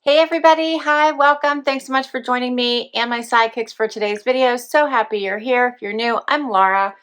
Hey everybody, hi, welcome. Thanks so much for joining me and my sidekicks for today's video. So happy you're here. If you're new, I'm Laura.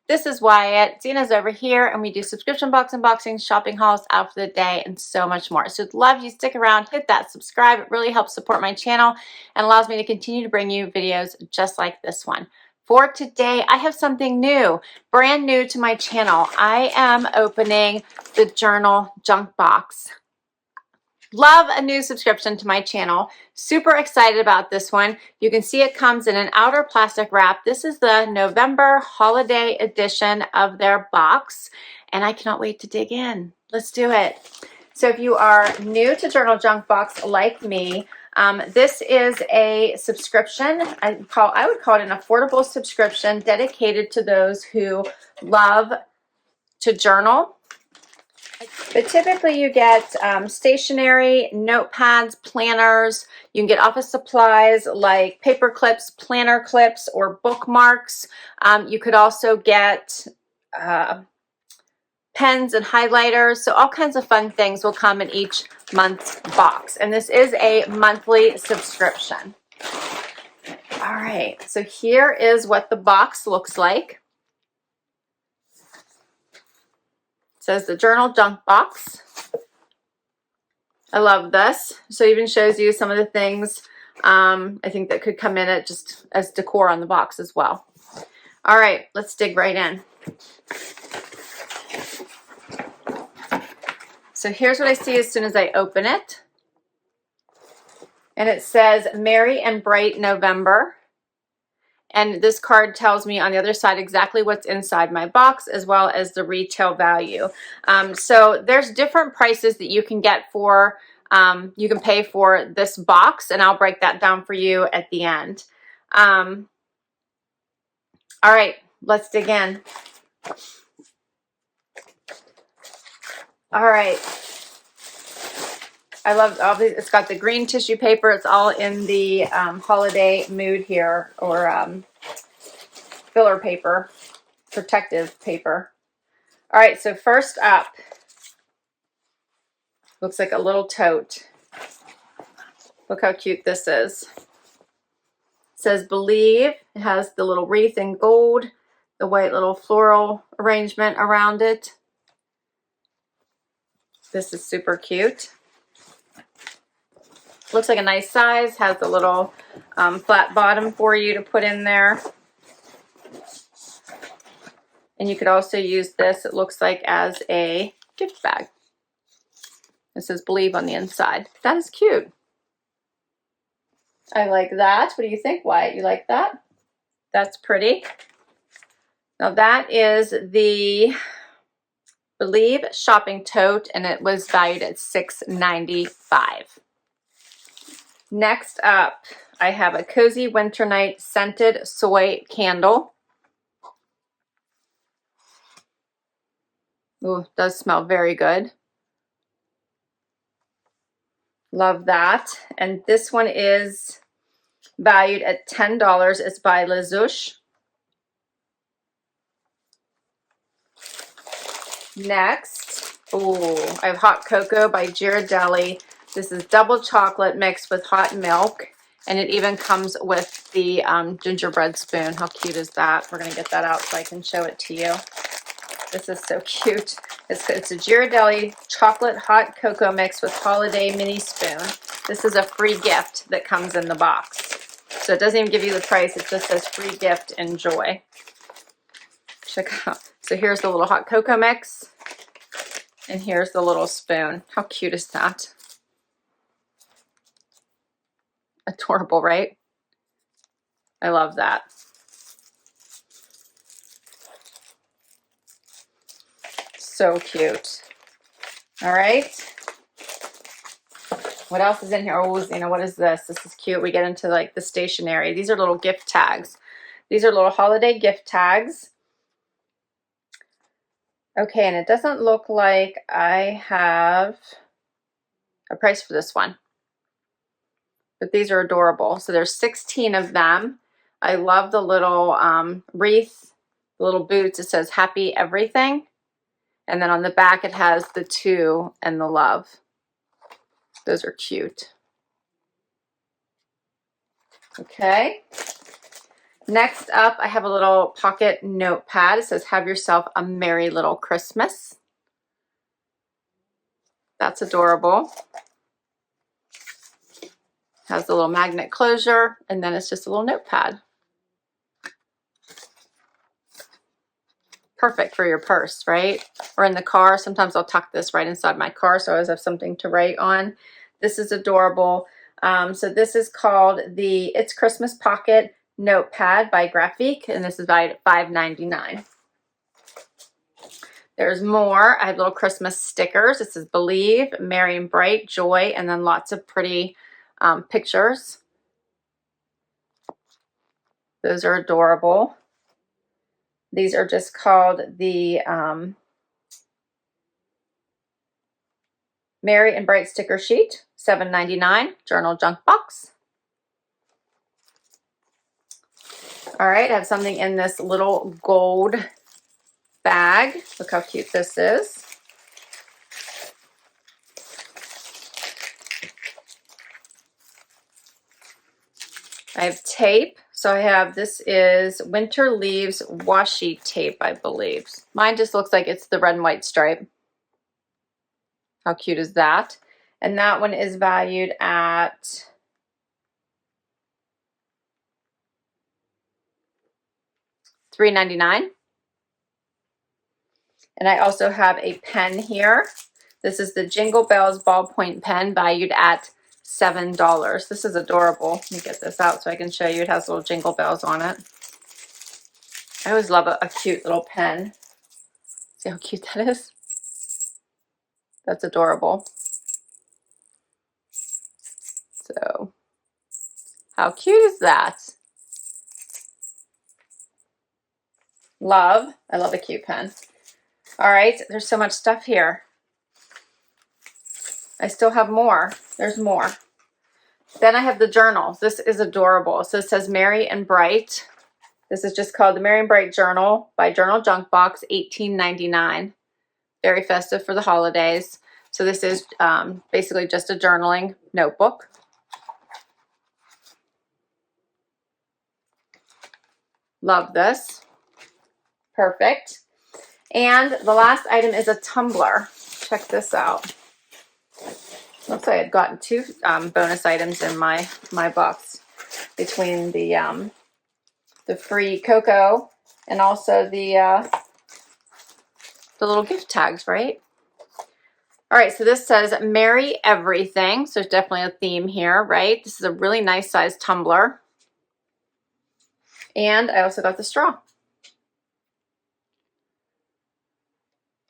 This is Wyatt. Zena's over here and we do subscription box unboxings, shopping hauls, out for the day, and so much more. So I'd love you to stick around, hit that subscribe. It really helps support my channel and allows me to continue to bring you videos just like this one. For today, I have something new, brand new to my channel. I am opening the journal junk box. Love a new subscription to my channel. Super excited about this one. You can see it comes in an outer plastic wrap. This is the November holiday edition of their box, and I cannot wait to dig in. Let's do it. So if you are new to Journal Junk Box like me, this is a subscription. I would call it an affordable subscription dedicated to those who love to journal. But typically you get stationery, notepads, planners. You can get office supplies like paper clips, planner clips, or bookmarks. You could also get pens and highlighters. So all kinds of fun things will come in each month's box. And this is a monthly subscription. All right, so here is what the box looks like. Says the Journal Junk Box. I love this. So it even shows you some of the things I think that could come in it just as decor on the box as well. All right, let's dig right in. So here's what I see as soon as I open it. And it says Merry and Bright November. And this card tells me on the other side exactly what's inside my box as well as the retail value. So there's different prices that you can get for, you can pay for this box, and I'll break that down for you at the end. All right, let's dig in. All right. I love all these. It's got the green tissue paper. It's all in the holiday mood here, or filler paper, protective paper. All right, so first up, looks like a little tote. Look how cute this is. It says Believe. It has the little wreath in gold, the white little floral arrangement around it. This is super cute. Looks like a nice size, has the little flat bottom for you to put in there. And you could also use this, it looks like, as a gift bag. It says Believe on the inside. That is cute. I like that. What do you think, Wyatt? You like that? That's pretty. Now that is the Believe shopping tote, and it was valued at $6.95. Next up, I have a Cozy Winter Night Scented Soy Candle. Ooh, it does smell very good. Love that. And this one is valued at $10. It's by Les Ouches. Next, oh, I have Hot Cocoa by Ghirardelli. This is double chocolate mixed with hot milk, and it even comes with the gingerbread spoon. How cute is that? We're going to get that out so I can show it to you. This is so cute. It's a Ghirardelli chocolate hot cocoa mix with holiday mini spoon. This is a free gift that comes in the box. So it doesn't even give you the price. It just says free gift, enjoy. Check out. So here's the little hot cocoa mix. And here's the little spoon. How cute is that? Adorable, right? I love that. So cute. All right. What else is in here? Oh, Zena, what is this? This is cute. We get into like the stationery. These are little gift tags. These are little holiday gift tags. Okay, and it doesn't look like I have a price for this one. But these are adorable. So there's 16 of them. I love the little wreath, the little boots. It says Happy Everything. And then on the back it has the 2 and the love. Those are cute. Okay. Next up, I have a little pocket notepad. It says, have yourself a merry little Christmas. That's adorable. Has the little magnet closure, and then it's just a little notepad. Perfect for your purse, right? Or in the car. Sometimes I'll tuck this right inside my car so I always have something to write on. This is adorable. So this is called the It's Christmas Pocket Notepad by Graphique, and this is valued at $5.99. There's more. I have little Christmas stickers. It says Believe, Merry and Bright, Joy, and then lots of pretty pictures. Those are adorable. These are just called the Merry and Bright sticker sheet, $7.99, journal junk box. All right, I have something in this little gold bag. Look how cute this is. I have tape. So I have, this is Winter Leaves washi tape, I believe. Mine just looks like it's the red and white stripe. How cute is that? And that one is valued at $3.99. And I also have a pen here. This is the Jingle Bells ballpoint pen, valued at $7. This is adorable. Let me get this out so I can show you. It has little jingle bells on it. I always love a cute little pen. See how cute that is? That's adorable. So, how cute is that? Love. I love a cute pen. All right, there's so much stuff here. I still have more. There's more. Then I have the journal. This is adorable. So it says Merry and Bright. This is just called the Merry and Bright Journal by Journal Junk Box, $18.99. Very festive for the holidays. So this is basically just a journaling notebook. Love this. Perfect. And the last item is a tumbler. Check this out. Looks like I've gotten two bonus items in my box, between the free cocoa and also the little gift tags, right? All right, so this says Merry Everything. So there's definitely a theme here, right? This is a really nice size tumbler. And I also got the straw.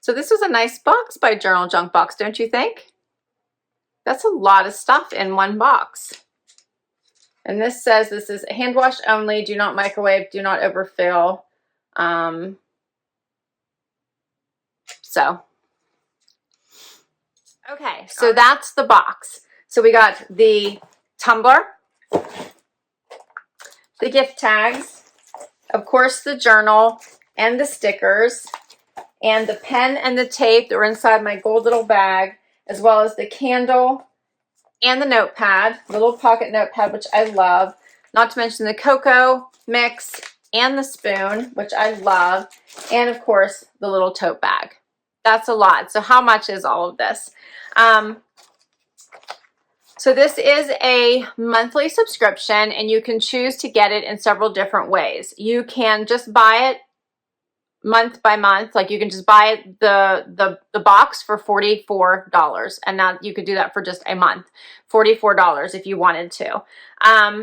So this was a nice box by Journal Junk Box, don't you think? That's a lot of stuff in one box. And this says this is hand wash only, do not microwave, do not overfill. Okay, so that's the box. So we got the tumbler, the gift tags, of course the journal and the stickers, and the pen and the tape that were inside my gold little bag, as well as the candle and the notepad, the little pocket notepad, which I love. Not to mention the cocoa mix and the spoon, which I love. And of course, the little tote bag. That's a lot. So how much is all of this? So this is a monthly subscription, and you can choose to get it in several different ways. You can just buy it month by month, like you can just buy it, the box for $44, and now you could do that for just a month, $44 if you wanted to.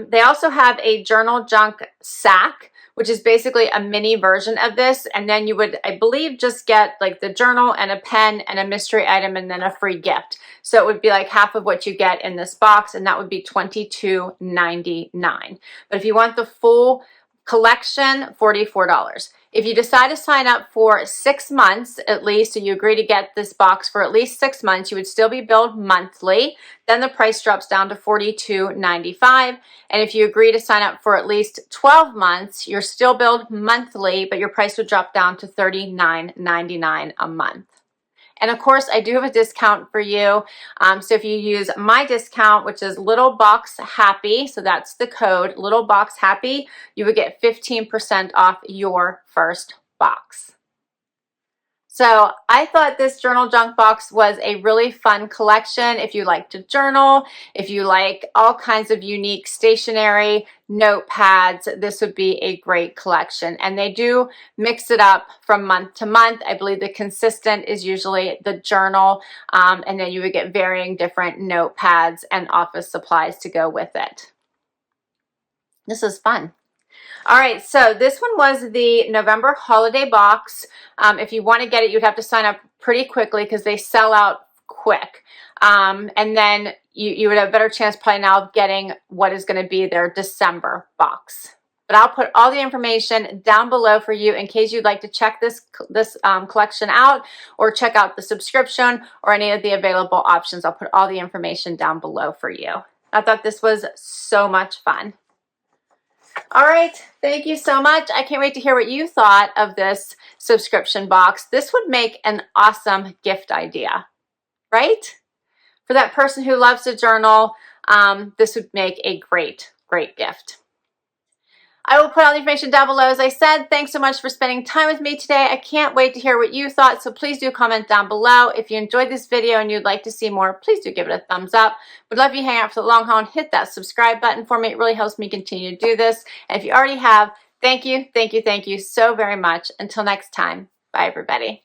They also have a journal junk sack, which is basically a mini version of this, and then you would, I believe, just get like the journal and a pen and a mystery item and then a free gift. So it would be like half of what you get in this box, and that would be $22.99. But if you want the full collection, $44. If you decide to sign up for 6 months at least, so you agree to get this box for at least 6 months, you would still be billed monthly. Then the price drops down to $42.95. And if you agree to sign up for at least 12 months, you're still billed monthly, but your price would drop down to $39.99 a month. And of course, I do have a discount for you. So if you use my discount, which is littleboxhappy, so that's the code, littleboxhappy, you would get 15% off your first box. So I thought this journal junk box was a really fun collection. If you like to journal, if you like all kinds of unique stationery, notepads, this would be a great collection. And they do mix it up from month to month. I believe the consistent is usually the journal, and then you would get varying different notepads and office supplies to go with it. This is fun. All right, so this one was the November holiday box. If you want to get it, you'd have to sign up pretty quickly because they sell out quick. And then you would have a better chance probably now of getting what is going to be their December box. But I'll put all the information down below for you in case you'd like to check this collection out or check out the subscription or any of the available options. I'll put all the information down below for you. I thought this was so much fun. All right, thank you so much. I can't wait to hear what you thought of this subscription box. This would make an awesome gift idea, right? For that person who loves to journal, this would make a great gift. I will put all the information down below. As I said, thanks so much for spending time with me today. I can't wait to hear what you thought, so please do comment down below. If you enjoyed this video and you'd like to see more, please do give it a thumbs up. Would love you to hang out for the long haul and hit that subscribe button for me. It really helps me continue to do this. And if you already have, thank you so very much. Until next time, bye everybody.